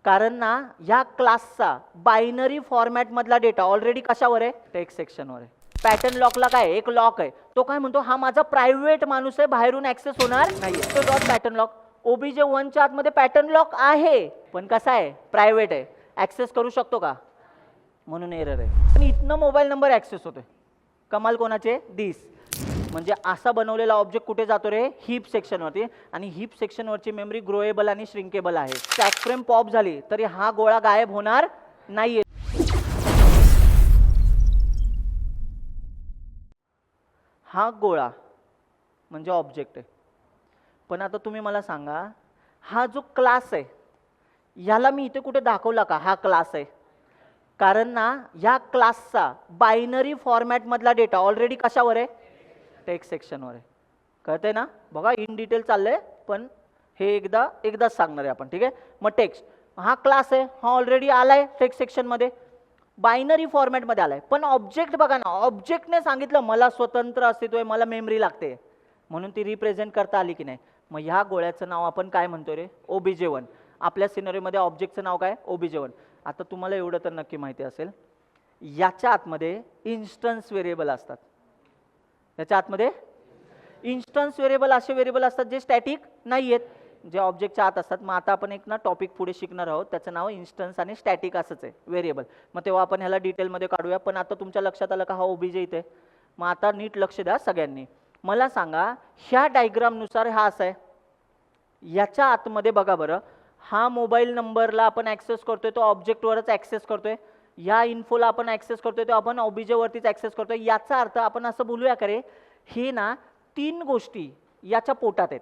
कारण ना या क्लासचा बायनरी फॉर्मॅट मधला डेटा ऑलरेडी कशावर आहे, टेक्स्ट सेक्शनवर आहे. पॅटर्न लॉकला काय एक लॉक आहे, तो काय म्हणतो हा माझा प्रायव्हेट माणूस आहे, बाहेरून ऍक्सेस होणार नाहीये. तो डॉट पॅटर्न लॉक ओबीजे 1 च्या आतमध्ये पॅटर्न लॉक आहे पण कसा आहे, प्रायव्हेट आहे, ऍक्सेस करू शकतो का, म्हणून एरर आहे. पण इथनं मोबाईल नंबर ऍक्सेस होतोय. कमाल कोणाचे, दिस. म्हणजे असा बनवलेला ऑब्जेक्ट कुठे जातो रे, हीप सेक्शनवरती. आणि हीप सेक्शनवरची मेमरी ग्रोएबल आणि श्रिंकेबल आहे. स्टॅक फ्रेम पॉप झाली तरी हा गोळा गायब होणार नाहीये. हा गोळा म्हणजे ऑब्जेक्ट आहे. पण आता तुम्ही मला सांगा, हा जो क्लास आहे याला मी इथे कुठे दाखवला का हा क्लास आहे, कारण ना या क्लासचा बायनरी फॉर्मॅट मधला डेटा ऑलरेडी कशावर आहे, टेक्स्ट सेक्शनवर आहे. कळतंय ना, बघा इन डिटेल चाललंय पण हे एकदाच सांगणार आहे आपण, ठीक आहे. मग टेक्स्ट हा क्लास आहे, हा ऑलरेडी आलाय टेक्स्ट सेक्शन मध्ये, बायनरी फॉर्मॅट मध्ये आलाय. पण ऑब्जेक्ट बघा ना, ऑब्जेक्टने सांगितलं मला स्वतंत्र अस्तित्व आहे, मला मेमरी लागते, म्हणून ती रिप्रेझेंट करता आली की नाही. मग ह्या गोळ्याचं नाव आपण काय म्हणतोय रे, ओबीजे 1. आपल्या सिनरीमध्ये ऑब्जेक्टचं नाव काय, ओबीजे 1. आता तुम्हाला एवढं तर नक्की माहिती असेल, याच्या आतमध्ये इन्स्टन्स व्हेरिएबल असतात. याच्या आतमध्ये इन्स्टन्स व्हेरिएबल असे व्हेरिएबल असतात जे स्टॅटिक नाही आहेत, जे ऑब्जेक्टच्या आत असतात. मग आता आपण एक ना टॉपिक पुढे शिकणार आहोत, त्याचं नाव इन्स्टन्स आणि स्टॅटिक असंच आहे, व्हेरिएबल. मग तेव्हा आपण ह्याला डिटेलमध्ये काढूया. पण आता तुमच्या लक्षात आलं का हा ओबीजे इथे. मग आता नीट लक्ष द्या सगळ्यांनी. मला सांगा ह्या डायग्रामनुसार हा असा आहे, याच्या आतमध्ये बघा बरं, हा मोबाईल नंबरला आपण ऍक्सेस करतोय तो ऑब्जेक्टवरच ऍक्सेस करतोय, या इन्फोला आपण ऍक्सेस करतोय तो आपण ओबीजे वरतीच ऍक्सेस करतोय. याचा अर्थ आपण असं बोलूया का रे, हे ना 3 गोष्टी याच्या पोटात आहेत.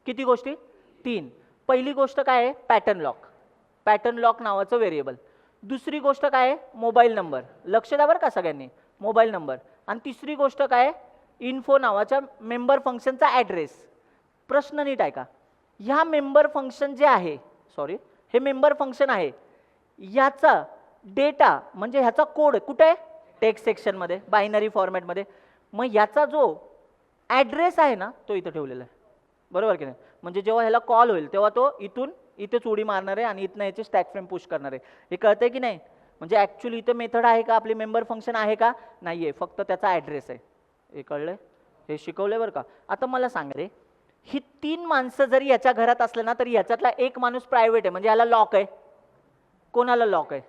किती गोष्टी, 3. पहिली गोष्ट काय आहे, पॅटर्न लॉक. पॅटर्न लॉक नावाचं व्हेरिएबल. दुसरी गोष्ट काय आहे, मोबाईल नंबर. लक्ष द्या बरं का सगळ्यांनी, मोबाईल नंबर. आणि तिसरी गोष्ट काय आहे, इन्फो नावाच्या मेंबर फंक्शनचा ऍड्रेस. प्रश्न नीट आहे का, ह्या मेंबर फंक्शन जे आहे, सॉरी हे मेंबर फंक्शन आहे, याचा डेटा म्हणजे ह्याचा कोड कुठे आहे, टेक्स्ट सेक्शनमध्ये, बायनरी फॉर्मॅटमध्ये. मग याचा जो ॲड्रेस आहे ना तो इथं ठेवलेला आहे, बरोबर की नाही. म्हणजे जेव्हा ह्याला कॉल होईल तेव्हा तो इथून इथेच उडी मारणार आहे आणि इथनं याची स्टॅक फ्रेम पुश करणार आहे. हे कळतंय की नाही. म्हणजे ॲक्च्युली इथं मेथड आहे का, आपली मेंबर फंक्शन आहे का, नाही आहे, फक्त त्याचा ॲड्रेस आहे. हे कळलंय, हे शिकवलंय बरं का. आता मला सांग रे, ही 3 माणसं जरी याच्या घरात असले ना तरी ह्याच्यातला एक माणूस प्रायव्हेट आहे, म्हणजे याला लॉक आहे. कोणाला लॉक आहे,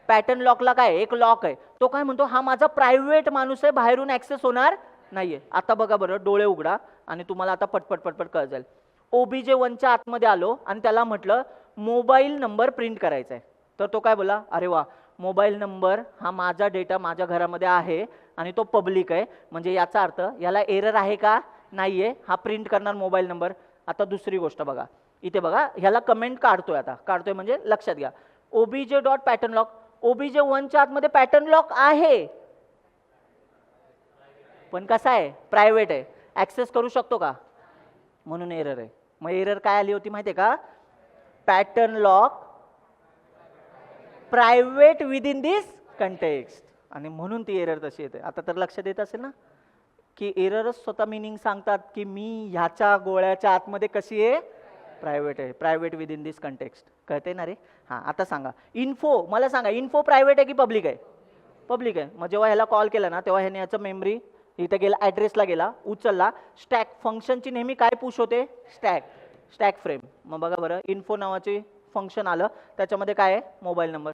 पॅटर्न लॉकला काय एक लॉक आहे. तो काय म्हणतो हा माझा प्रायव्हेट माणूस आहे, बाहेरून ऍक्सेस होणार नाहीये. आता बघा बरं, डोळे उघडा आणि तुम्हाला आता पटपट पटपट कळ जाईल. ओबीजे 1 च्या आतमध्ये आलो आणि त्याला म्हटलं मोबाईल नंबर प्रिंट करायचा आहे, तर तो काय बोला, अरे वा, मोबाईल नंबर हा माझा डेटा माझ्या घरामध्ये आहे आणि तो पब्लिक आहे, म्हणजे याचा अर्थ याला एरर आहे का, नाहीये, हा प्रिंट करणार मोबाईल नंबर. आता दुसरी गोष्ट बघा, इथे बघा ह्याला कमेंट काढतोय. आता काढतोय म्हणजे लक्षात घ्या, OBJ dot pattern lock. OBJ 1 च्या आतमध्ये पॅटर्न लॉक आहे पण कसा आहे, प्रायव्हेट आहे, ऍक्सेस करू शकतो का, म्हणून एरर आहे. मग एरर काय आली होती माहिती आहे का, pattern lock private with in this context, आणि म्हणून ती एरर तशी येते. आता तर लक्षात येत असेल ना की एररच स्वतः मिनिंग सांगतात की मी ह्याच्या गोळ्याच्या आतमध्ये कशी आहे, प्रायव्हेट आहे, private with in this context. कळते ना रे. हां आता सांगा, इन्फो मला सांगा, इन्फो प्रायव्हेट आहे की पब्लिक आहे, पब्लिक आहे. मग जेव्हा ह्याला कॉल केला ना तेव्हा ह्याने याचं मेमरी इथं गेला, ॲड्रेसला गेला, उचलला. स्टॅक फंक्शनची नेहमी काय पुश होते, स्टॅक फ्रेम. मग बघा बरं, इन्फो नावाचे फंक्शन आलं, त्याच्यामध्ये काय आहे, मोबाईल नंबर.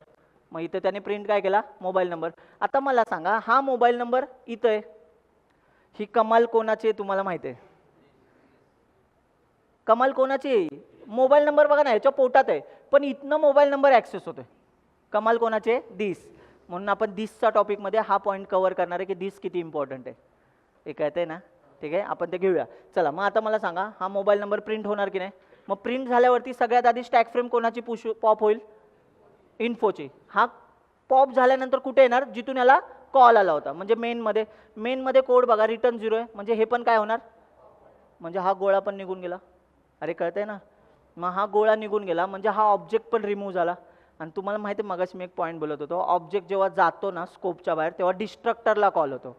मग इथे त्याने प्रिंट काय केला, मोबाईल नंबर. आता मला सांगा, हा मोबाईल नंबर इथं आहे, ही कमाल कोणाची आहे तुम्हाला माहिती आहे, कमाल कोणाची आहे, मोबाईल नंबर बघा ना ह्याच्या पोटात आहे, पण इथनं मोबाईल नंबर ॲक्सेस होतोय. कमाल कोणाची आहे, दिस. म्हणून आपण दिसचा टॉपिकमध्ये हा पॉईंट कव्हर करणार आहे की दिस किती इम्पॉर्टंट आहे. हे कळतंय ना, ठीक आहे, आपण ते घेऊया. चला मग आता मला सांगा, हा मोबाईल नंबर प्रिंट होणार की नाही. मग प्रिंट झाल्यावरती सगळ्यात आधी स्टॅक फ्रेम कोणाची पुश पॉप होईल, इन्फोची. हा पॉप झाल्यानंतर कुठे येणार, जिथून याला कॉल आला होता, म्हणजे मेनमध्ये. मेनमध्ये कोड बघा, रिटर्न 0 आहे, म्हणजे हे पण काय होणार, म्हणजे हा गोळा पण निघून गेला. अरे कळतंय ना. मग हा गोळा निघून गेला म्हणजे हा ऑब्जेक्ट पण रिमूव्ह झाला. आणि तुम्हाला माहिती आहे, मगाशी मी एक पॉईंट बोलत होतो, ऑब्जेक्ट जेव्हा जातो ना स्कोपच्या बाहेर तेव्हा डिस्ट्रक्टरला कॉल होतो.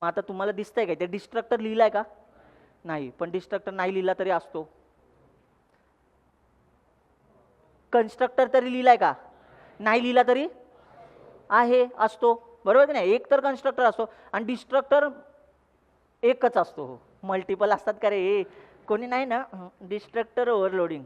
मग आता तुम्हाला दिसतंय काय, ते डिस्ट्रक्टर लिहिलाय का, नाही, पण डिस्ट्रक्टर नाही लिहिला तरी असतो. कन्स्ट्रक्टर तरी लिहिलाय का? नाही लिहिला तरी आहे, असतो, बरोबर की नाही? एक तर कन्स्ट्रक्टर असतो आणि डिस्ट्रक्टर एकच असतो. हो, मल्टिपल असतात का रे? कोणी नाही ना? Destructor overloading,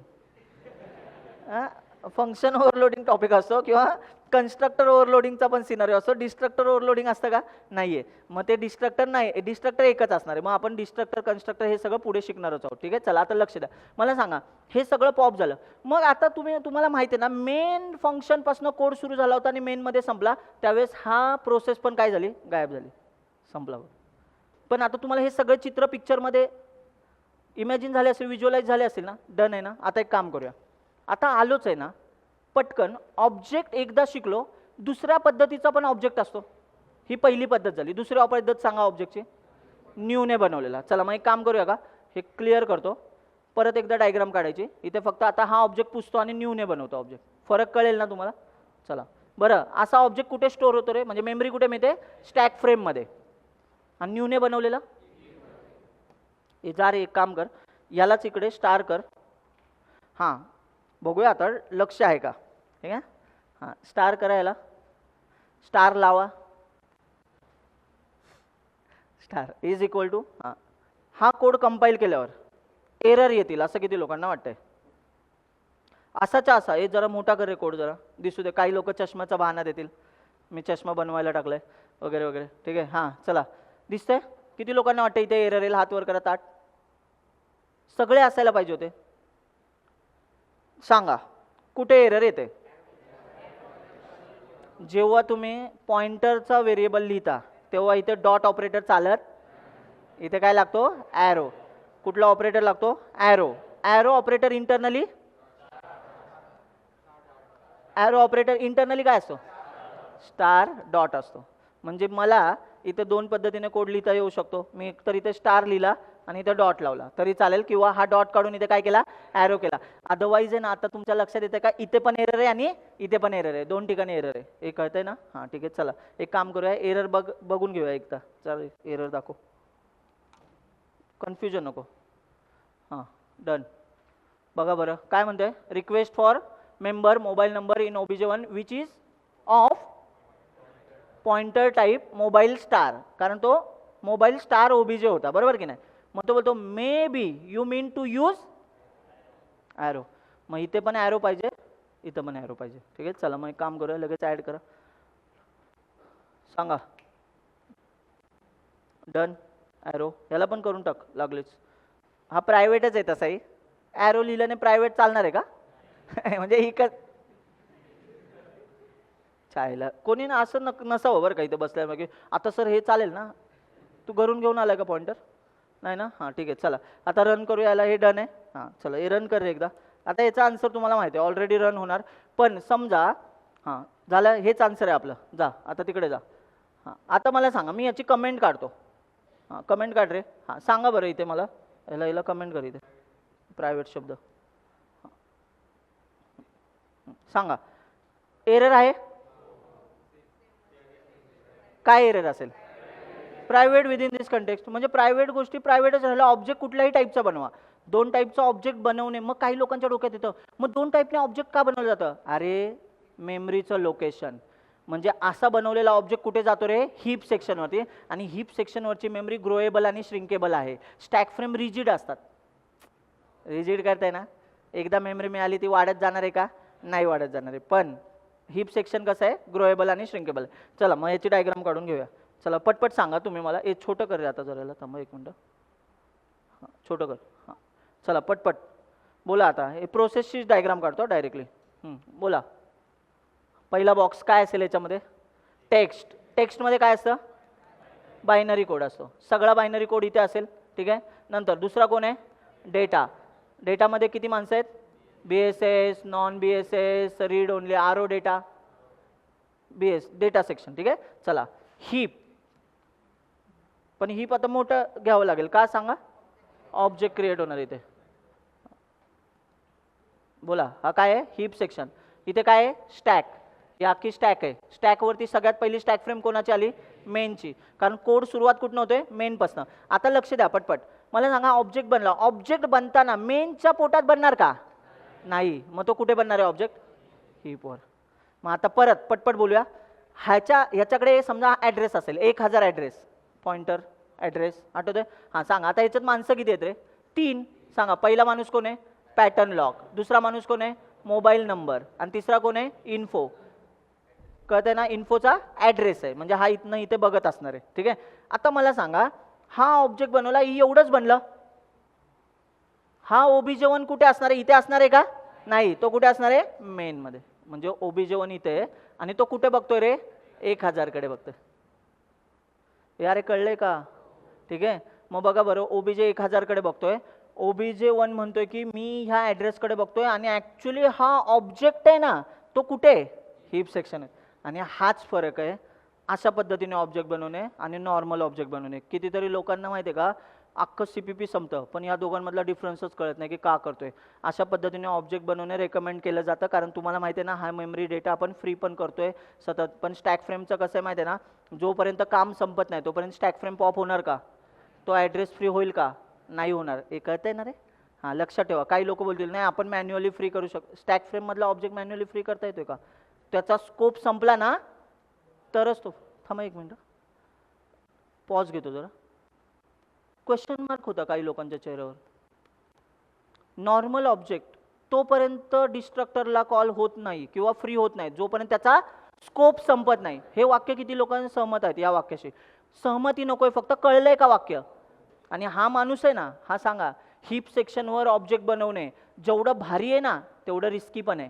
function overloading topic असतो किंवा कन्स्ट्रक्टर ओव्हरलोडिंगचा पण सिनारिओ असतो. डिस्ट्रक्टर ओव्हरलोडिंग असतं का? नाहीये. मग ते डिस्ट्रक्टर नाही, डिस्ट्रक्टर एकच असणार आहे. मग आपण डिस्ट्रक्टर कन्स्ट्रक्टर हे सगळं पुढे शिकणारच आहोत. ठीक आहे, चला आता लक्ष द्या. मला सांगा, हे सगळं पॉप झालं, मग आता तुम्हाला माहिती आहे ना, मेन फंक्शन पासून कोड सुरू झाला होता आणि मेन मध्ये संपला. त्यावेळेस हा प्रोसेस पण काय झाली? गायब झाली, संपला. पण आता तुम्हाला हे सगळं चित्र पिक्चरमध्ये इमॅजिन झाले असेल, व्हिज्युअलाइज झाले असेल ना? डन आहे ना? आता एक काम करूया, आता आलोच आहे ना, पटकन ऑब्जेक्ट एकदा शिकलो, दुसऱ्या पद्धतीचा पण ऑब्जेक्ट असतो. ही पहिली पद्धत झाली. दुसरी पद्धत सांगा ऑब्जेक्टची. न्यूने बनवलेला. चला मग एक काम करूया का, हे क्लिअर करतो, परत एकदा डायग्राम काढायची. इथे फक्त आता हा ऑब्जेक्ट पुसतो आणि न्यूने बनवतो ऑब्जेक्ट. फरक कळेल ना तुम्हाला? चला बरं, असा ऑब्जेक्ट कुठे स्टोअर होतो रे? म्हणजे मेमरी कुठे मिळते? स्टॅक फ्रेममध्ये. आणि न्यूने बनवलेला हे जा रे, एक काम कर, यालाच इकडे स्टार कर. हां, बघूया आता लक्ष आहे का? ठीक आहे, हां, स्टार करायला, स्टार लावा, स्टार इज इक्वल टू, हां, हा कोड कंपाईल केल्यावर एरर येतील असं किती लोकांना वाटतंय? असाच्या असा, हे जरा मोठा कर रे कोड, जरा दिसू दे. काही लोक चष्म्याचा बहाणा देतील, मी चष्मा बनवायला टाकलाय वगैरे वगैरे. ठीक आहे, हां चला, दिसतंय? किती लोकांना वाटतं इथे एरर येईल? हात वर करा. ताट सगळे असायला पाहिजे होते. सांगा कुठे एरर येते? जेव्हा तुम्ही पॉइंटरचा व्हेरिएबल लिहिता तेव्हा इथे डॉट ऑपरेटर चालत, इथे काय लागतो? ॲरो. कुठला ऑपरेटर लागतो? Arrow. Arrow operator internally, arrow operator internally काय असतो? स्टार डॉट असतो. म्हणजे मला इथे दोन पद्धतीने कोड लिहिता येऊ शकतो. मी एक तर इथे स्टार लिहिला आणि इथे डॉट लावला तरी चालेल, किंवा हा डॉट काढून इथे काय केला? ॲरो केला. अदरवाईज आहे ना, आता तुमच्या लक्षात येते का, इथे पण एरर आहे आणि इथे पण एरर आहे, दोन ठिकाणी एरर आहे. हे कळतंय ना? हां ठीक आहे, चला एक काम करूया, एरर बघून घेऊया एकदा. चालेल, एरर दाखव, कन्फ्युजन नको. हां डन. बघा बरं काय म्हणतंय? Request for member mobile number in OBJ1 which is of pointer type mobile star, कारण तो मोबाईल स्टार OBJ होता, बरोबर की नाही? मग तो बोलतो maybe you mean to use arrow. मग इथे पण ॲरो पाहिजे, इथं पण ॲरो पाहिजे. ठीक आहे, चला मग एक काम करूया, लगेच ॲड करा. सांगा डन. ॲरो याला पण करून टाक लागलेच. हा प्रायव्हेटच आहे तसाही. ॲरो लिहिल्याने प्रायव्हेट चालणार आहे का? म्हणजे ही का चायला कोणी ना असं नसावं बरं का इथे बसल्या मग. आता सर हे चालेल ना? तू घरून घेऊन आलाय का पॉइंटर? नाही ना? हां ठीक आहे, चला आता रन करूया याला. हे डन आहे. हां चला, हे रन कर रे एकदा. आता याचा आन्सर तुम्हाला माहिती आहे, ऑलरेडी रन होणार. पण समजा हां झालं, हेच आन्सर आहे आपलं. जा आता तिकडे जा. हां आता मला सांगा, मी याची कमेंट काढतो. हां कमेंट काढ रे. हां सांगा बरं इथे मला, याला कमेंट कर इथे, प्रायव्हेट शब्द सांगा. एरर आहे? काय एरर असेल? प्रायव्हेट विदिन दिस कंटेक्स्ट. म्हणजे प्रायव्हेट गोष्टी प्रायव्हेटच राहिल्या. ऑब्जेक्ट कुठल्याही टाईपचा बनवा. दोन टाईपचा ऑब्जेक्ट बनवणे. मग काही लोकांच्या डोक्यात येतं, मग दोन टाईपने ऑब्जेक्ट का बनवलं जातं? अरे मेमरीचं लोकेशन, म्हणजे असा बनवलेला ऑब्जेक्ट कुठे जातो रे? हीप सेक्शनवरती. आणि हीप सेक्शनवरची मेमरी ग्रोएबल आणि श्रिंकेबल आहे. स्टॅक फ्रेम रिजिड असतात. रिजिड करताय ना? एकदा मेमरी मिळाली ती वाढत जाणार आहे का? नाही वाढत जाणार आहे. पण हीप सेक्शन कसं आहे? ग्रोएबल आणि श्रिंकेबल. चला मग याची डायग्राम काढून घेऊया. चला पटपट सांगा तुम्ही मला. हे छोटं कर रे आता जरा, थांबा एक मिनटं. हां छोटं कर. हां चला पटपट बोला. आता हे प्रोसेसची डायग्राम काढतो डायरेक्टली. बोला. पहिला बॉक्स काय असेल याच्यामध्ये? टेक्स्ट. टेक्स्टमध्ये काय असतं? बायनरी कोड असतो. सगळा बायनरी कोड इथे असेल. ठीक आहे. नंतर दुसरा कोण आहे? डेटा. डेटामध्ये किती माणसं आहेत? BSS, non BSS, read only, RO data, BS data section. ठीक आहे. चला हीप. पण हीप आता मोठं घ्यावं लागेल का सांगा? ऑब्जेक्ट क्रिएट होणार इथे. बोला हा काय आहे? Heap section. इथे काय आहे? स्टॅक. ही अख्खी स्टॅक आहे. स्टॅकवरती सगळ्यात पहिली स्टॅक फ्रेम कोणाची आली? मेनची. कारण कोड सुरुवात कुठून होते? मेनपासून. आता लक्ष द्या पटपट. मला सांगा, ऑब्जेक्ट बनला. ऑब्जेक्ट बनताना मेनच्या पोटात बनणार का? नाही, मग तो कुठे बनणार आहे ऑब्जेक्ट? हीपवर. मग आता परत पटपट बोलूया. ह्याच्याकडे समजा ॲड्रेस असेल 1000 ॲड्रेस, पॉइंटर ॲड्रेस आठवतंय? हां सांगा. आता याच्यात माणसं किती आहेत रे? 3. सांगा पहिला माणूस कोण आहे? Pattern lock. दुसरा माणूस कोण आहे? Mobile number. आणि तिसरा कोण आहे? इन्फो. कळतंय ना? इन्फोचा ॲड्रेस आहे, म्हणजे हा इथनं इथे बघत असणार आहे. ठीक आहे. आता मला सांगा, हा ऑब्जेक्ट बनवला, एवढंच बनलं. हा OBJ1 कुठे असणार आहे? इथे असणार आहे का? नाही, तो कुठे असणार आहे? मेनमध्ये. म्हणजे OBJ1 इथे आहे आणि तो कुठे बघतोय रे? 1000 कडे बघतोय. यार कळलंय का? ठीक आहे. मग बघा बरं, OBJ 1000 कडे बघतोय. OBJ1 म्हणतोय की मी ह्या ॲड्रेसकडे बघतोय आणि ॲक्च्युली हा ऑब्जेक्ट आहे ना, तो कुठे? हीप सेक्शन आहे. आणि हाच फरक आहे अशा पद्धतीने ऑब्जेक्ट बनवणे आणि नॉर्मल ऑब्जेक्ट बनवणे. कितीतरी लोकांना माहिती आहे का, अख्खं CPP संपतं, पण या दोघांमधला डिफरन्सच कळत नाही की का करतोय. अशा पद्धतीने ऑब्जेक्ट बनवणे रेकमेंड केलं जातं, कारण तुम्हाला माहिती आहे ना, हा मेमरी डेटा आपण फ्री पण करतोय सतत. पण स्टॅक फ्रेमचं कसं आहे माहिती आहे ना, जोपर्यंत काम संपत नाही तोपर्यंत स्टॅक फ्रेम पॉप होणार का? तो ॲड्रेस फ्री होईल का? नाही होणार. हे कळतंय ना रे? हां, लक्षात ठेवा. काही लोक बोलतील नाही आपण मॅन्युअली फ्री करू शकतो. स्टॅक फ्रेममधला ऑब्जेक्ट मॅन्युअली फ्री करता येतोय का? त्याचा स्कोप संपला ना तरच तो. थांबा एक मिनटं, पॉज घेतो जरा. क्वेश्चन मार्क होता काही लोकांच्या चेहऱ्यावर. नॉर्मल ऑब्जेक्ट तोपर्यंत डिस्ट्रक्टरला कॉल होत नाही किंवा फ्री होत नाही जोपर्यंत त्याचा स्कोप संपत नाही. हे वाक्य किती लोकांना सहमत आहेत या वाक्याशी? सहमती नकोय, फक्त कळलंय का वाक्य? आणि हा माणूस आहे ना, हा सांगा, हीप सेक्शनवर ऑब्जेक्ट बनवणे जेवढं भारी आहे ना तेवढं रिस्की पण आहे.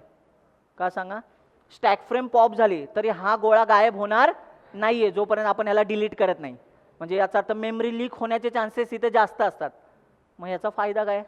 का सांगा? स्टॅक फ्रेम पॉप झाली तरी हा गोळा गायब होणार नाहीये जोपर्यंत आपण याला डिलीट करत नाही. म्हणजे याचा अर्थ मेमरी लीक होण्याचे चान्सेस इथे जास्त असतात. मग याचा फायदा काय?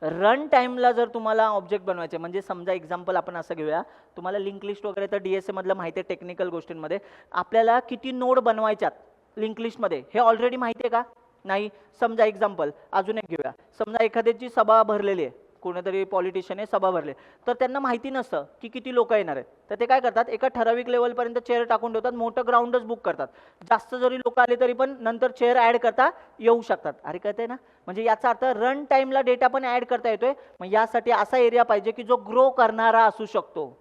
रन टाईमला जर तुम्हाला ऑब्जेक्ट बनवायचे, म्हणजे समजा एक्झाम्पल आपण असं घेऊया, तुम्हाला लिंक लिस्ट वगैरे तर DSA मधलं माहिती आहे टेक्निकल गोष्टींमध्ये. आपल्याला किती नोड बनवायच्यात लिंक लिस्टमध्ये हे ऑलरेडी माहिती आहे का? नाही. समजा एक्झाम्पल अजून एक घेऊया. समजा एखाद्याची सभा भरलेली आहे, कोणीतरी पॉलिटिशियन सभा भरले, तर त्यांना माहिती नसतं की किती लोक येणार आहेत. तर ते काय करतात, एका ठराविक लेवलपर्यंत चेअर टाकून ठेवतात, मोठं ग्राउंडच बुक करतात. जास्त जरी लोक आले तरी पण नंतर चेअर ॲड करता येऊ शकतात. अरे कळतंय ना? म्हणजे याचा अर्थ रन टाईमला डेटा पण ॲड करता येतोय. मग यासाठी असा एरिया पाहिजे की जो ग्रो करणारा असू शकतो.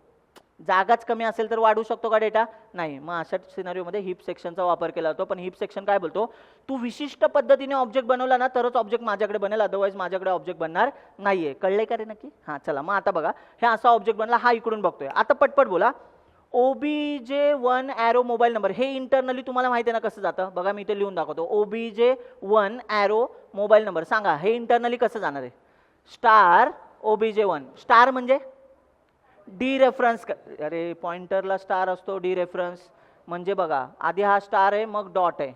जागाच कमी असेल तर वाढू शकतो का डेटा? नाही. मग अशा सिनारिओमध्ये हीप सेक्शनचा वापर केला जातो. पण हीप सेक्शन काय बोलतो, तू विशिष्ट पद्धतीने ऑब्जेक्ट बनवला ना तरच ऑब्जेक्ट माझ्याकडे बनेल, अदरवाईज माझ्याकडे ऑब्जेक्ट बनणार नाहीये. कळलंय का रे नक्की? हां चला, मग आता बघा, हे असा ऑब्जेक्ट बनला, हा इकडून बघतोय. आता पटपट बोला. OBJ1 ॲरो मोबाईल नंबर, हे इंटरनली तुम्हाला माहिती आहे ना कसं जातं? बघा मी इथे लिहून दाखवतो. OBJ1 arrow mobile number. सांगा हे इंटरनली कसं जाणार आहे? Star OBJ1. स्टार म्हणजे डी रेफरन्स. अरे पॉइंटरला स्टार असतो, डी रेफरन्स म्हणजे बघा आधी हा स्टार आहे मग डॉट आहे.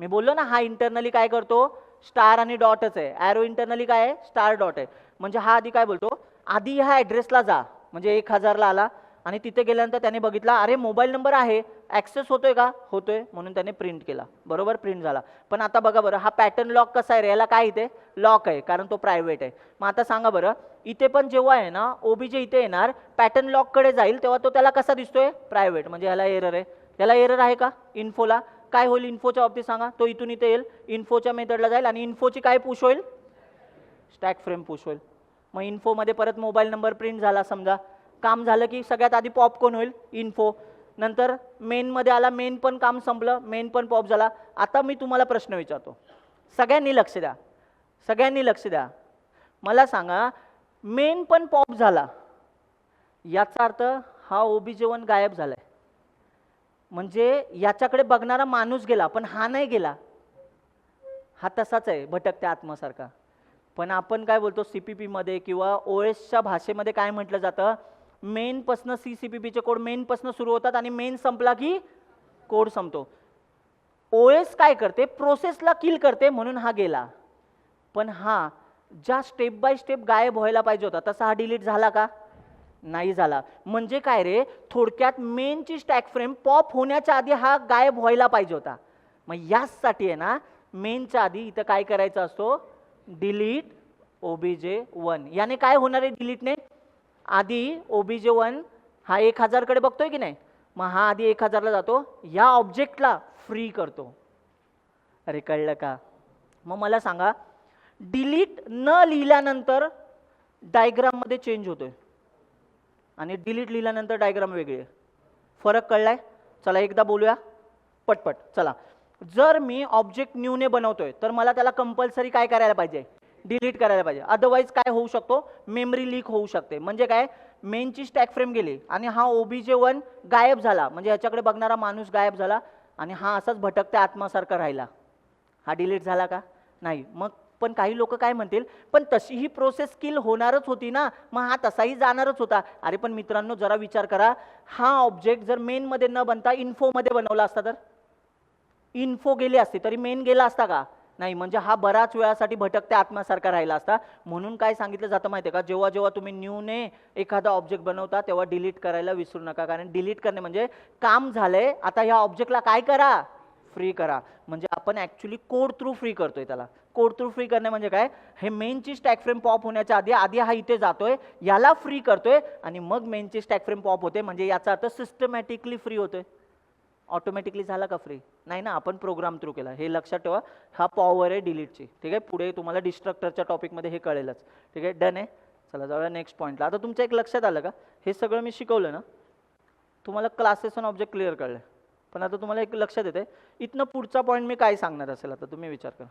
मी बोललो ना, हा इंटरनली काय करतो? स्टार आणि डॉटच आहे. ॲरो इंटरनली काय आहे? स्टार डॉट आहे. म्हणजे हा आधी काय बोलतो, आधी ह्या ॲड्रेसला जा, म्हणजे 1000ला आला आणि तिथे गेल्यानंतर त्याने बघितला अरे मोबाईल नंबर आहे, ॲक्सेस होतोय का? होतोय, म्हणून त्याने प्रिंट केला. बरोबर, प्रिंट झाला. पण आता बघा बरं, हा पॅटर्न लॉक कसा आहे रे? याला काय इथे लॉक आहे कारण तो प्रायव्हेट आहे. मग आता सांगा बरं, इथे पण जेव्हा आहे ना OBJ इथे येणार, पॅटर्न लॉककडे जाईल तेव्हा तो त्याला कसा दिसतोय? प्रायव्हेट. म्हणजे ह्याला एरर आहे. याला एरर आहे का? इन्फोला काय होईल? इन्फोच्या बाबतीत सांगा, तो इथून इथे येईल, इन्फोच्या मेथडला जाईल आणि इन्फोची काय पुश होईल? स्टॅक फ्रेम पुश होईल. मग इन्फोमध्ये परत मोबाईल नंबर प्रिंट झाला समजा, काम झालं की सगळ्यात आधी पॉपकॉर्न होईल इन्फो. नंतर मेनमध्ये आला, मेन पण काम संपलं, मेन पण पॉप झाला. आता मी तुम्हाला प्रश्न विचारतो, सगळ्यांनी लक्ष द्या, सगळ्यांनी लक्ष द्या. मला सांगा, मेन पण पॉप झाला, याचा अर्थ हा OBJ1 गायब झालाय. म्हणजे याच्याकडे बघणारा माणूस गेला पण हा नाही गेला. हा तसाच आहे भटकत्या आत्मासारखा. पण आपण काय बोलतो CPP मध्ये किंवा OSच्या भाषेमध्ये काय म्हटलं जातं, मेन पासून CPPचे कोड मेन पासून सुरू होतात आणि मेन संपला की कोड संपतो. OS काय करते? प्रोसेसला किल करते, म्हणून हा गेला. पण हा ज्या स्टेप बाय स्टेप गायब व्हायला पाहिजे होता तसा हा डिलीट झाला का? नाही झाला. म्हणजे काय रे, थोडक्यात मेनची स्टॅक फ्रेम पॉप होण्याच्या आधी हा गायब व्हायला पाहिजे होता. मग यासाठी आहे ना, मेनच्या आधी इथं काय करायचं असतो? Delete OBJ1. याने काय होणार आहे डिलीटने? आधी OBJ1 हा 1000 कडे बघतोय की नाही, मग हा आधी 1000ला जातो, या ऑब्जेक्टला फ्री करतो. अरे कळलं का? मग मला सांगा, डिलीट न लिहिल्यानंतर डायग्राममध्ये चेंज होतोय आणि डिलीट लिहिल्यानंतर डायग्राम वेगळी आहे. फरक कळलाय? चला एकदा बोलूया पटपट. चला, जर मी ऑब्जेक्ट न्यूने बनवतोय तर मला त्याला कंपल्सरी काय करायला पाहिजे? डिलीट करायला पाहिजे. अदरवाईज काय होऊ शकतो? मेमरी लीक होऊ शकते. म्हणजे काय? मेनची स्टॅक फ्रेम गेली आणि हा OBJ1 गायब झाला, म्हणजे ह्याच्याकडे बघणारा माणूस गायब झाला आणि हा असाच भटकत्या आत्मासारखा राहिला. हा डिलीट झाला का? नाही. मग पण काही लोक काय म्हणतील, पण तशी ही प्रोसेस स्किल होणारच होती ना, मग हा तसाही जाणारच होता. अरे पण मित्रांनो, जरा विचार करा, हा ऑब्जेक्ट जर मेनमध्ये न बनता इन्फोमध्ये बनवला असता तर इन्फो गेली असती तरी मेन गेला असता का? नाही. म्हणजे हा बराच वेळासाठी भटकत्या आत्म्यासारखा राहिला असता. म्हणून काय सांगितलं जातं माहिती आहे का, जेव्हा जेव्हा तुम्ही न्यूने एखादा ऑब्जेक्ट बनवता तेव्हा डिलीट करायला विसरू नका. कारण डिलीट करणे म्हणजे काम झालंय, आता ह्या ऑब्जेक्टला काय करा? फ्री करा. म्हणजे आपण ऍक्च्युली कोड थ्रू फ्री करतोय त्याला. कोड थ्रू फ्री करणे म्हणजे काय? हे मेनची स्टॅक फ्रेम पॉप होण्याच्या आधी आधी हा इथे जातोय, याला फ्री करतोय आणि मग मेनची स्टॅक फ्रेम पॉप होते. म्हणजे याचा अर्थ सिस्टमॅटिकली फ्री होतोय. ऑटोमॅटिकली झाला का फ्री? नाही ना, आपण प्रोग्राम थ्रू केला. हे लक्षात ठेवा. हा पॉवर आहे डिलीटची. ठीक आहे, पुढे तुम्हाला डिस्ट्रक्टरच्या टॉपिकमध्ये हे कळेलच. ठीक आहे, डन आहे. चला जाऊया नेक्स्ट पॉईंटला. आता तुमच्या एक लक्षात आलं का, हे सगळं मी शिकवलं ना, तुम्हाला क्लासेस आणि ऑब्जेक्ट क्लिअर कळलं. पण आता तुम्हाला एक लक्षात येते, इथनं पुढचा पॉईंट मी काय सांगणार असेल, आता तुम्ही विचार करा.